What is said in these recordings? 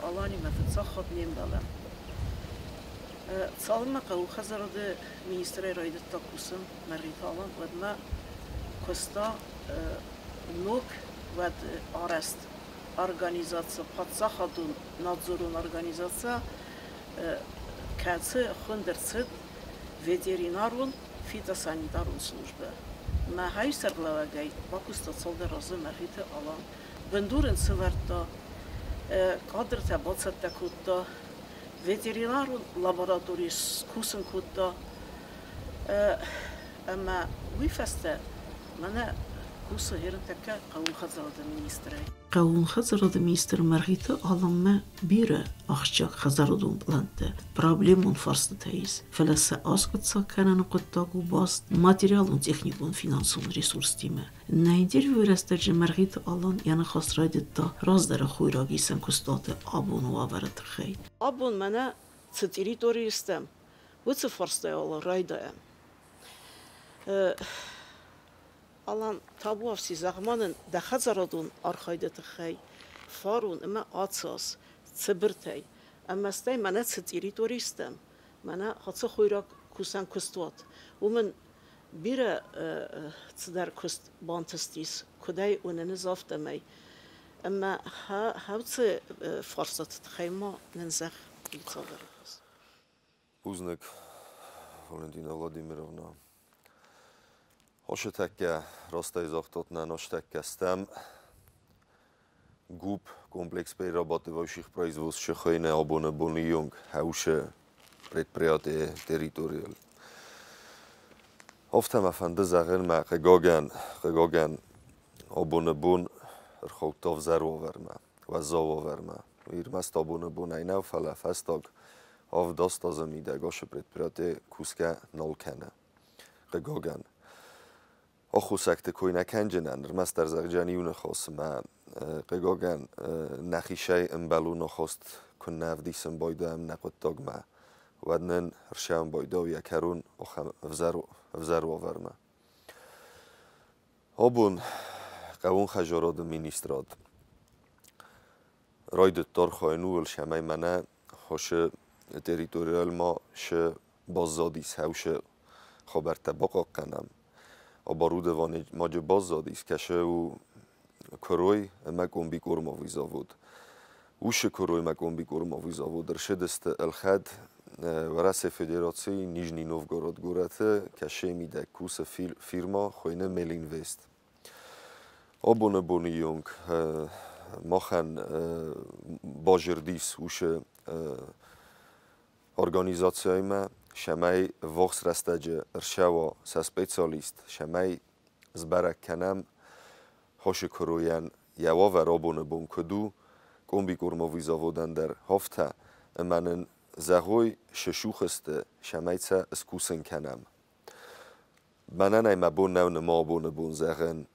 alani met het neem dalen. Salma qau khazarade ministre rayda takusum maritalan wadma kosta nok wad arrest organizacja patsahadun nadzorun organizacja kaцы khundersit veterinarun fitosanitarun служба. Ma hay serlavagay bakusta solda razı marita alan. Bendurun sıvarta kadr tabatsa takutta veterinarun laboratoris kusun kutta ama wifeste mana kusu herin takka qawun khazarada ministre. قوون خزرد ميستر مرغيتا علما بيرا أخشاك خزردون بلانتا проблемون فرست تايز فلسا أسكت ساكانا قطاقو باست ماتريالون تخنيكون فينانسون ريسورس تيما نايدير ورستج مرغيتا علان يعني خاص رايدتا راز دارا خوي راقيسان كستات أبون وابرت خي أبون منا تتريتوري استم وتفرستا يالا رايدا Alan tabu afsi zamanın da hazaradun arkayda tıxay farun ama atsas sıbırtay ama stay mana territoristem mana hatsa xoyrak kusan kustvat umen bira tsidar kust bantastis kuday unen zaftamay ama havtsa farsat tıxayma nenzaq iltsagarız Uznek Valentina Vladimirovna Hoše také roztajzachtatná naštekkeztem. Gúp komplex переработки ваших производств шахайне абонабонiyung hauše предприятие териториал. Офтам афанде заген ма قگاگن абонабон рхоутов зароверма و زاوورما. ویرمست абонабон اینو فلافستاگ آف داستازه میده گاش предприятие کوسکه نالکنه. قگاگن آخو سکت کوی نکنجنن رمست در زغجانیون خواست ما قگاگن نخیشه امبلو نخواست کن نفدیسم بایده هم نقود داگ ما ودنن رشام بایده و یکرون افزر و ورما آبون قوون خجاراد مینیستراد راید دار خواهنو الشمه منه خوشه تریتوریال ما شه بازادیس هوشه خبر تباقا قنم آبارود وانی ماج بازادیس کشه و کروی مکون بی کورماوی زاود وش کروی مکون بی کورماوی زاود رشدست الخد ورس فدراسی نیژنی نوفگوراد گورته کشه میده کوس فیرما خوینه ملین وست آبونه بونیونگ ماخن باجردیس وش ارگانیزاسیای ما شمای وقت رستجه ارشوا سپیشالیست شمای زبرک کنم هاش کرویان یوا و رابون بون کدو کمبی کورماوی زاودن در هفته منن زهوی ششوخست شمای تا اسکوسن کنم منن ای مبون نو نما بون بون زغن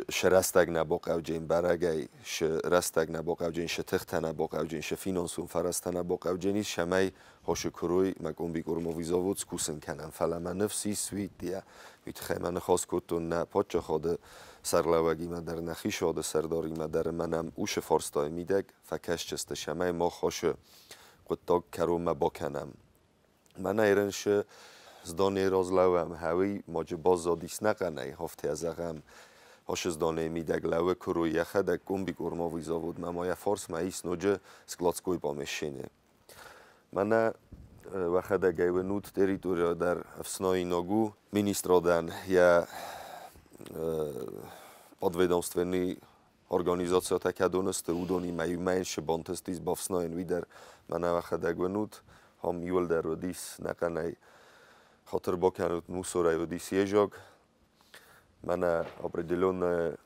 شرستگ نباق او جین برگی شرستگ نباق او جین شتخت نباق او جین شفینانسون فرست نباق او جینی شمای هاش کروی مکون بی کورماوی زاود سکوسن کنم فلما نفسی سویت دیا میتخیمن خواست کتون نه پاچه خواده سرلوگی ما در نخی شاده سرداری ما در منم اوش فارستای میدگ فکش چست شمای ما خاش قطاق کروم باکنم من ایرنش زدانه رازلوام هاوی ماج بازادیس نقنه هفته از اغم هاش زدانه میدگ لوه کروی یخدک کمبی کورماوی زاود ممای فارس ما ایس نوجه سکلاتسکوی با مشینه من وخدگی و نوت تریتوریا در افسنای ناگو مینیسترادن یا podvedomstvený organizácia taká doneste údony majú menšie bontestis bavsnojen vidar manavacha dagvenut ham julder rodis nakanaj хотербокянут мусорай водис ежог mana определенная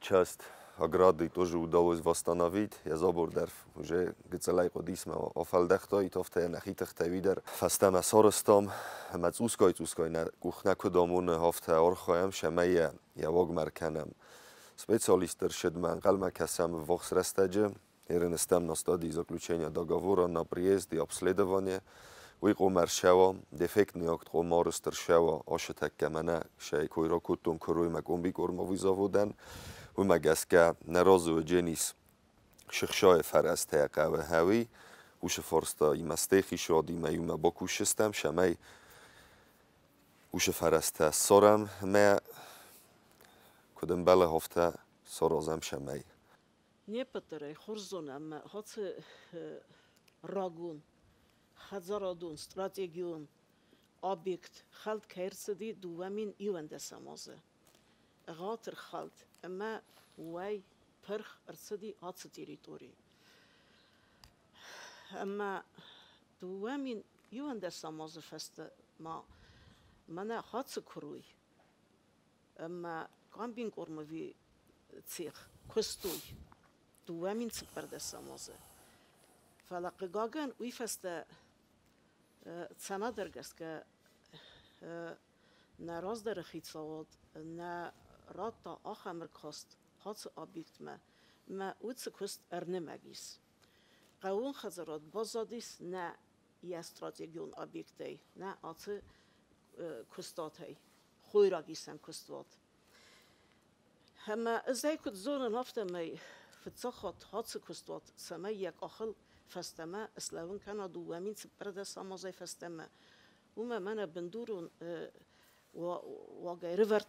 часть ограды тоже удалось восстановить. Я забор дерф уже гцелай кодисма офалдахтой тофте нахитахта видер фастам асорстом мацуской на кухна кодомун хафта орхоям шамая явог марканам специалистер шедман qalma касам вохс растаджи еренстам на стадии заключения договора на приезд и обследование ويقو مرشوا دفکت نیاکت خو مارستر شوا آشتک کمنه شای کوی را کتون کروی مکون بی کورما ویزا بودن و مگس که نرازو جنیس شخشای فرسته قوه هاوی وش فرستا یمستخی شادی میوم با کوشستم شمی وش فرسته سرم ما کدام بله هفته سرازم شمی نه پتره خورزون اما هات راگون خزارادون استراتژیون objekt خالد کارسدی دوامین ایونده سامازه غاتر خالد اما وای پرخ ارسدی آتس تریتوری اما دوامین ایونده سامازه فسته ما منه هاتس کروی اما کامبین کرموی تیخ کستوی دوامین سپرده سامازه فلاقی گاگن وی فسته سنا درگست که نه راز در خیتصاود نه رات تا آخر کاست هات آبیکت ما اوت کست ارنمگیس قوون خزرات بازادیس نه یه استراتژیون آبیکتی نه آت کستاتی خوی را گیسن کستوات همه ازای کد زون هفته می فتسخات هات کستوات سما یک آخر فستما اسلام كان دوامين سبرده سامازي فستما وما منا بندورون وغير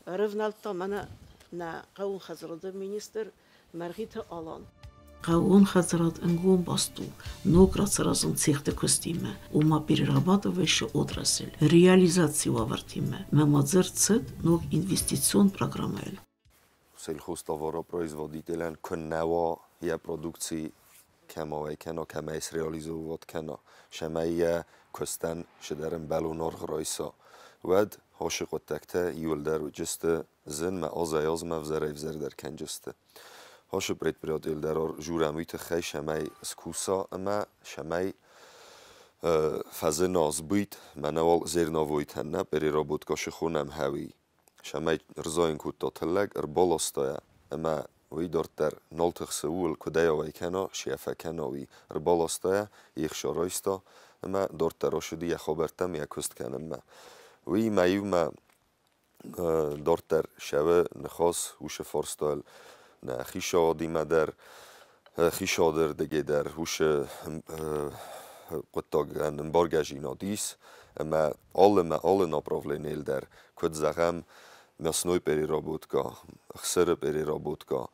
ريفنالتا منا نا قوم خزرده مينستر مرغيت آلان قوون خزرات انگون باستو نوگرات سرازون سیخت کستیمه و ما پیراباد وش اودرسل реализации вавартиме мамадзер цед ног инвестицион программел Сельхозтоваропроизводителен коннева я продукции کماوی کنا کمیس ریالیزووات کنا شمایی کستن شدرم بلونار غرایسا ود هاشق و تکته یول در و جسته زن ما آزایاز مفزره افزر در کن جسته هاش برید برید ایل درار جورمویت خی شمایی اسکوسا اما شمایی فضه ناز بید منوال زیر ناویت هنه بری را بودگاش خونم هاوی شمایی رزاین کود تاتلگ اربالاستایا اما وی دارد در نالتخ سوول کدای وی کنا شیفه کنا وی ربالاستای یک شارایستا اما دارد در آشدی یک خبرتم یک کست کنم ما وی مایو ما دارد در شوه نخواست وش فارستایل نه خیشا دیمه در خیشا در دیگه در وش قطعان انبارگجی نادیس اما آل ناپراولینیل در کد زغم мясной переработка, сыра переработка,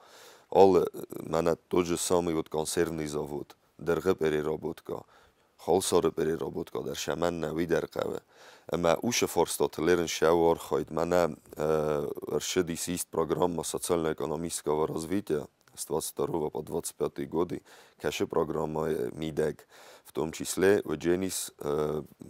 all мене тот же самый вот консервный завод, درغه переработка, خالصار переработка در شمن نوی در قوه. اما اوش فارستاتلرن شوار خواهید мене ارشدی سیست программа социально-экономического развития с 22 по 25 годы, кеше программа МИДЕГ, в том числе в Дженис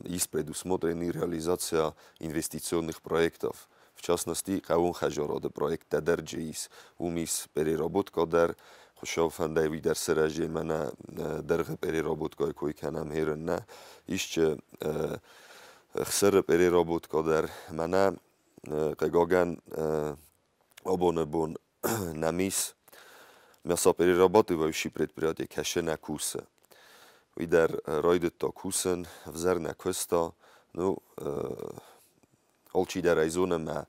есть предусмотрена реализация инвестиционных проектов. В частности, قوون خجارات проект تدرجیس ومیس переработка در خوشافنده وی در سرجی من درغ переработка کوی کنم هرن نه ایش خسر переработка در من قگاگن آبونه بون نمیس мясо перерабатывающий предприятие кеше накуса وی در راید تا کوسن وزر نکستا نو Olči der Arizona ma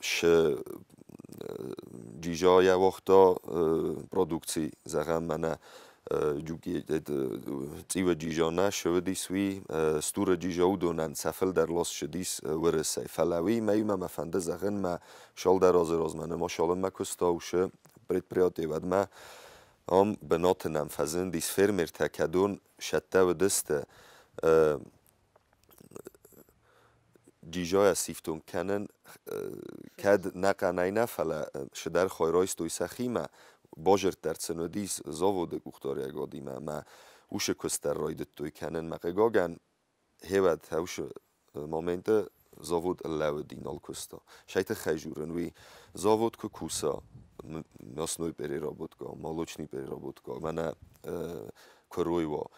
ش جیجای وقتا پرودکسی زغم منه جوکی تیو جیجا نشودی سوی ستور جیجا دونن سفل در لاس شدیس ورسه فلاوی میوم مفنده زغن ما شال در راز منه ما شال ما کستا وشه предприятие ود ما هم بناتنم فزن دیس فرمر تکدون شته و دسته جیجای سیفتون کنن کد نقنای نفله شدر خایرایستوی سخیمه باجر در سنودیس زاوده گوختاری اگادیمه ما اوش کستر رایدت توی کنن مقگاگن هیود هوش مومنت زاود اللو دینال کستا شایت خیجورن وی زاود که کوسا мясной переработка, молочный переработка, мене короево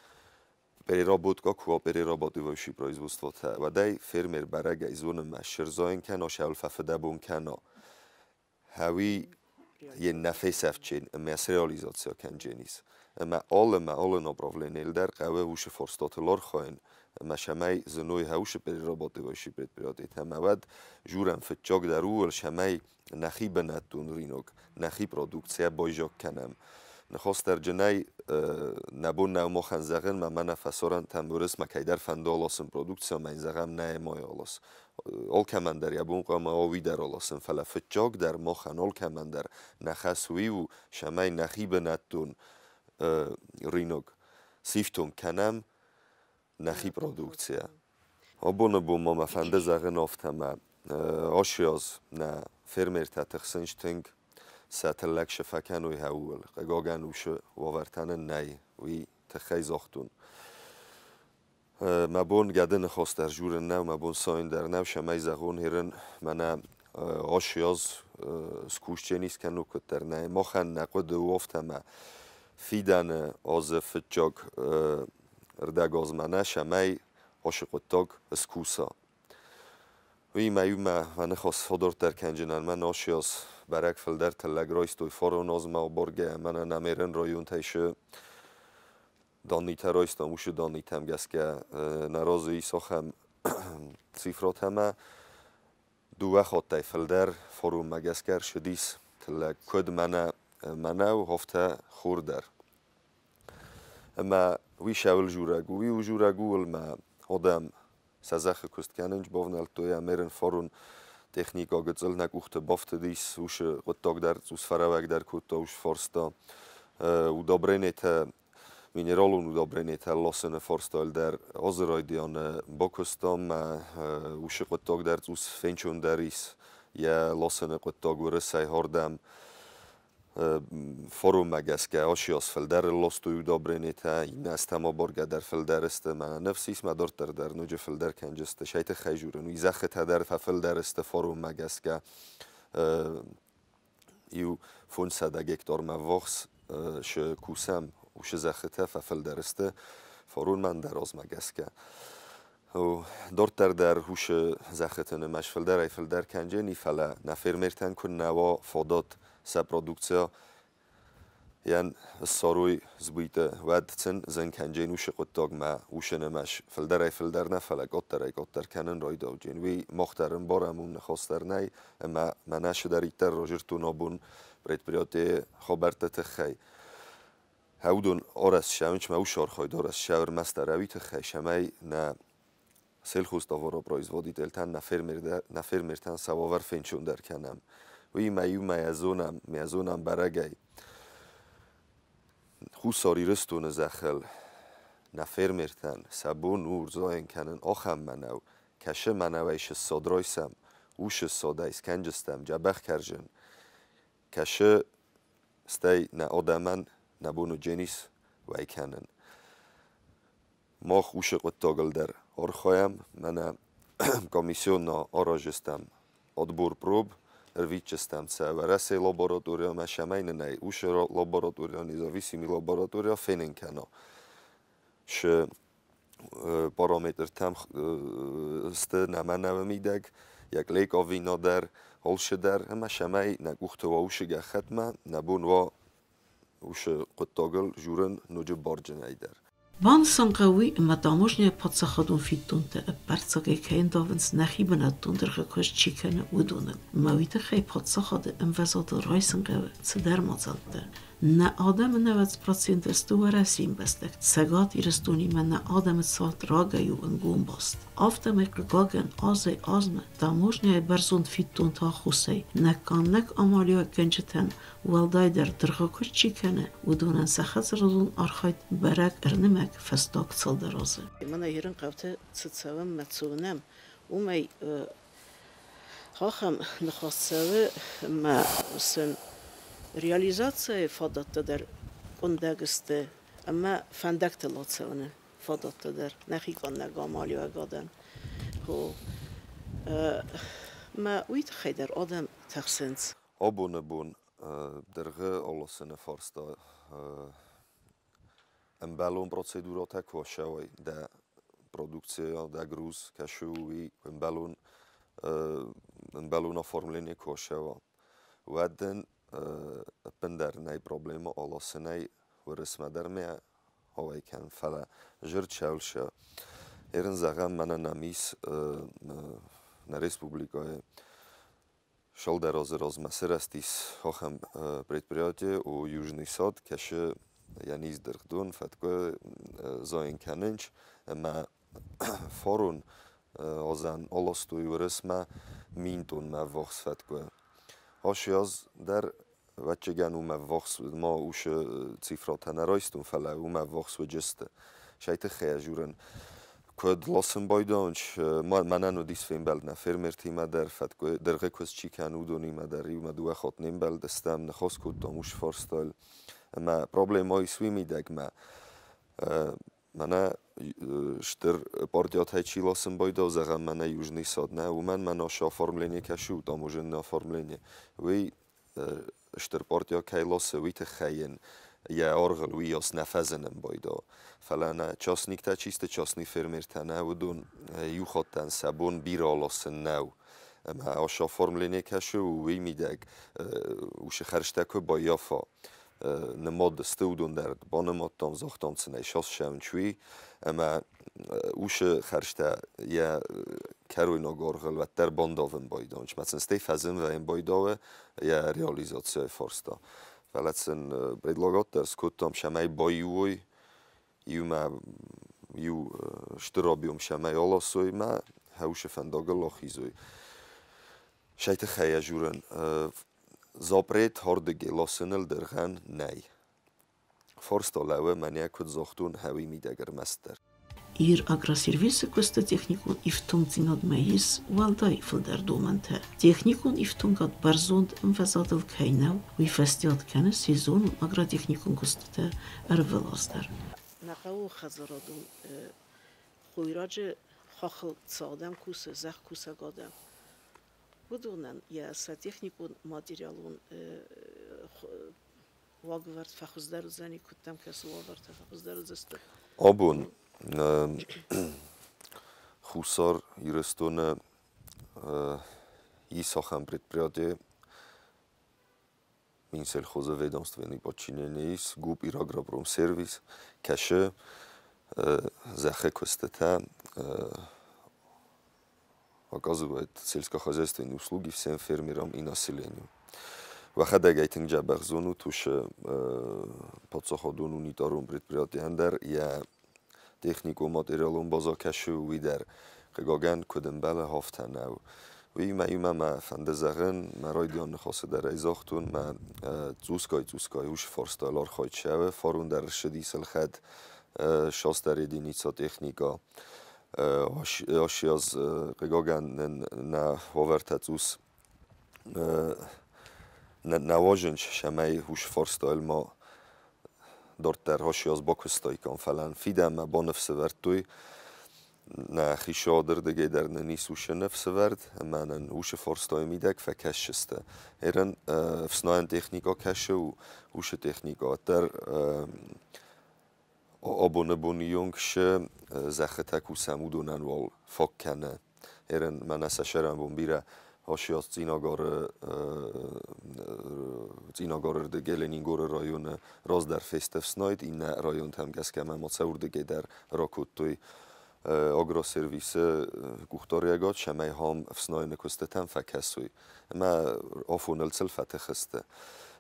переработка, перерабатывающий производство та. و دای فرمر برای زون مشر زاین کنا شال ففده بون کنا. هاوی یه نفس افچین مس реализация کن جنیس. اما آل نابراولین در قوه وش فرستاتلار خواهن شمای زنوی هوش پری رابطه واشی پریپریاتی تماود جورم فتچاک در اول شمای نخی بنتون رینوک نخی پرودکسیا بایجاک کنم نخواست در جنای نبون نو ما خنزغن من فسارن تنبورس مکیدر فندال آسم پرودکسیا من زغم نه مای آلاس آل کمندر یبون قام آوی در آلاسم فلا فتچاک در ما خنال کمندر نخسوی و شمای نخی بنتون رینوک سیفتون کنم نخی پرودکسیا آبونه بوم ما مفنده زغن آفتمه آشیاز نه فرمر تتخسنج تنگ ساتلک شفکن وی هاول قگاگن وش وورتن نی وی تخی زاختون مبون گده نخواست در جور نو مبون ساین در نو شمای زغون هرن من آشیاز سکوشچنیس کنو کتر نه ما خن نقود وافتمه فیدن آز فتجاگ ردگاز منه شمای آشقتاگ اسکوسا وی میومه من خواست فدر در کنجنن من آشیاز برک فلدر تلگ رایستوی فارون از ما برگه من نمیرن رایون تیشه دانیتا رایستم وش دانیتم گسکه نرازوی ساخم سیفرات همه دو وقت تای فلدر فارون مگسکر شدیس تلگ کد منه و هفته خوردر اما وی شاول جورگو وی و جورگو ما آدم سازخ کست کننج باونال توی امرن فارون تکنیک آگزل نگوخت بافت دیس وش قطعه در زوس فراوگ در کوتا وش فارستا و دابرینت مینرالون و دابرینت لاسن فارستال در آزرایدیان باکستان وش قطعه در زوس فنچون دریس یا لاسن قطعه ورسای هردم فروم مگسکه آشیاس فلدر لاستوی دابرینیتا این است ما برگه در فلدر است من نفسیس مدار در نوج فلدر کنجسته شایت خیجورن وی زخ تدر فلدر است فروم مگسکه یو فون صد گکتار مواخس ش کوسم وش زخ تف فلدر است فرون من در آز مگسکه و دارتر در هوش زختن مش فلدر ای فلدر کنجه نی فلا نفر مرتن کن نوا فادات سا پرودکسیا یان ساروی زبیت ودتن زن کنجه نوش قطعه ما وش نمش فلدر ای فلدر نفلا گاتر کنن رای داو جن وی مخترم بارمون نخواستر نی اما منش در ایتر راجر تو نابون برید بریاده خبرت تخی هودون آرس شاونچ ما وشار خواهد آرس شاور مستر روی تخی شمای نه سلخوز داورا برایزوادی دلتن نفر مرتن سواور فنچون در کنم وی میو میازونم برگی خو ساری رستون زخل نفر مرتن سبون نور زاین کنن آخم منو کشه منویش سادرایسم اوش سادایس کنجستم جبخ کرجن کشه ستی نه آدمن نبونو جنیس وی کنن ما خوش قطاگل در آرخایم من کمیسیون نا آراجستم ادبور پروب Ervičestam se varase laboratorija mašamajne nej uše laboratorija nezavisimi laboratorija fenenkano. Š parametr tam ste namanava mideg, jak lek avina der, holše der, mašamaj naguchtova uše gachatma, nabunva uše qutagel juren noje barjenay der. Van sanqawi matamožnje podsachodun fitunte barcage kein davens nachibenatun der gekost chikene udune. Mawite khay podsachode emvazad reisengewe zu der mazalte. Na adam 90% است و رسیم بستک. سگات ایرستونی من نه آدم سات راگیو انگون باست. آفتم اقلقاگن آزه آزمه. داموشنی برزوند فیتون تا خوسی. نکانک آمالیا گنجتن والدای در درخاکش چی کنه و دونن سخت زردون آرخاید برک ارنمک فستاک سال درازه. من ایران قوته تسوام متسونم و می خواهم نخواستوه ما سن realizacja fadatta der ondagste amma fandakta lotsone fadatta der nachikan nagamal yagadan ho ma uit khader adam taxsens abone bun derge allosene farsta en ballon procedurata kwashawai da produkcja da gruz kashui en ballon formlene kwashawa waden پندر نی پروبلم آلوسنی و رسم در می هوای کن فلا جرد شولشه Երն զաղան մանա նամիս на республикае Шалдерозы масырастис хохам предприятие у Южный сад, кеше яниз дырхдун, фатко зоин каненч, ма форун озан олостуй вырысма минтун ма вохс фатко. Хошияз در وچگن او وخس ما اوش цифрата наройстун фала او وخس و جسته. شایت خیجورن کد لاسن بایدانش منو دیس فیم بلد نه فرمرتی ما در فتکو درگه کس چی کنو دونی ما در ریو ما دو خاط نیم بلد استم نخواست کد داموش فارستال ما پرابلم های سوی میدگ ما منه شتر پارتیات های چی لاسن بایدا زغم منه یوجنی ساد نه و من آشا فرملینی کشو داموجن نه فرملینی وی شتر پارتیا کی لاسه وی تخیین یا آرغل وی یاس نفزنم بایدا فلانه چاسنیک تا چیست چاسنی فرمیرتنه و دون یو خودتن سبون بیرالاسن نو اما آشا فرملینه کشو وی میدگ وش خرشتکو با یافا نماد استودون در بانمات تام زاختان سنه شاس شمچوی اما وش خرشته یا کروی نگارغل و در بانداون بایدانش مثلا ستی فزن و این بایداوه یا ریالیزاسیای فارستا فلاتسن predlagāt ar skutām šamai bojuj, ju štrobjum šamai olosoj, ma hauše fandoga lochizuj. Šajte chaja žuren, zapret hordege losenel dergan nej. Forsta lewe mania kod zochtun hawi midager master. Ir agrasirvise questa technikun iftung zinod meis waldai filder domante. Technikun iftungat barzond învățatul kainau ui festiat kane sezon agra technikun kustete ervelastar. Naqau khazaradun khoiraje khakhl tsadam kuse zakh kuse gadam. Budunan ya sa technikun materialun wagvart fakhzdar zani kutam kasu wagvart fakhzdar zast. Abun Хусар Ирестона и сахам предприятие Минсельхоза ведомственный подчинение из ГУП Ирагропром сервис кеше захе костета оказывает сельскохозяйственные услуги всем фермерам и населению. وخدای ایتن جبر زونو توش پادساخدون اونیتارون предприятие اندر یا تکنیکو ماتریالون بازا کشو وی در قگاگن کدن بله هافتن او وی ما فنده زغن مرای دیان نخواسته در ایزاختون ما زوسکای هوش فارستالار خواهد شوه فارون در شدی سلخد شاست در ایدینیسا تکنیکا آشی از قگاگن نه واورت زوس نواجنش شمای هوش فارستال ما دارت در هاشی از باکستایی کن فلان فیدم با نفس ورد توی نه خیشا دیگه در نیسوش نفس ورد من هوش فارستای میدک فکش شسته هرن فسناین تکنیکا کشه و هوش تکنیکا در آبونه بونیونگش زختک و سمودونن وال فاک کنه هرن من اسشرم بون بیره هاشی از زیناگار دیگه لنینگور رایون راز در فستف سناید این رایون هم گس که من مصور دیگه در راکوت توی آگرا سرویس گوختاریگات شمای هم افسنای نکسته هم فکسوی اما آفون السل فتخسته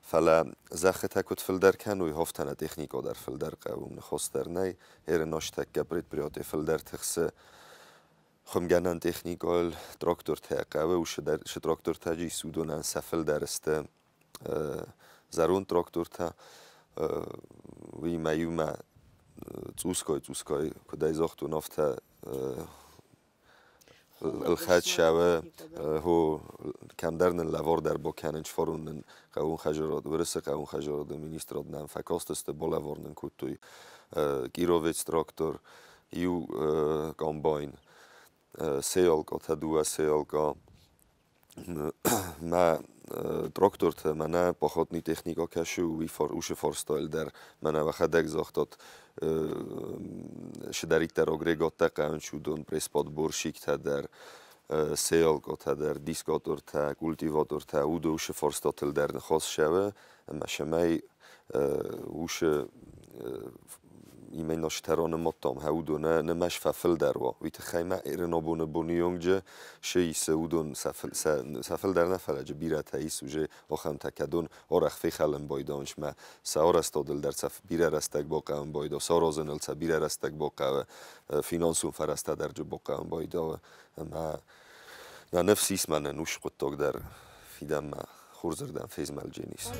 فلا زخه تکت فلدر کنوی هفتنه تکنیکا در فلدر قوم نخواست در نی هر ناشتک گبرید بریات فلدر تخسه خمگنن تکنیکال تراکتور تقوه و ش تراکتور تجی سودونن سفل درسته زرون تراکتور تا وی میومه توسکای کدای زاختو نافته الخد شوه هو کم درن لوار در با کننج فارونن قوون خجرات ورسه قوون خجرات مینیسترات نم فکاست است بالا وارنن کتوی گیروویچ تراکتور یو کامباین سیالکا تا دو سیالکا ما تراکتور تا منه پاخاتنی تکنیکا کشو وی اوش فارستایل در منه و خدک زاختات شدریک در آگریگات تا قوان شدون پریسپاد برشیک تا در سیالکا تا در دیسکاتور تا کولتیواتور تا او دو اوش فارستاتل در نخواست شوه اما شمای اوش ایمن نشتران مطم هودو نه مش ففل دروا ویت خیمه ایرنابون بونیونگجه شی سعودون سفل در نفلج بیره تاییس وجه آخم تکدون آرخ فی خلم بایدانش ما سعار استادل در سف بیره رستگ باقا بایدا سارازن السا بیره رستگ باقا فینانسون فرسته در جو باقا بایدا ما نفسیس من نوش قطاق در فیدم خورزردن فیز ملجه نیست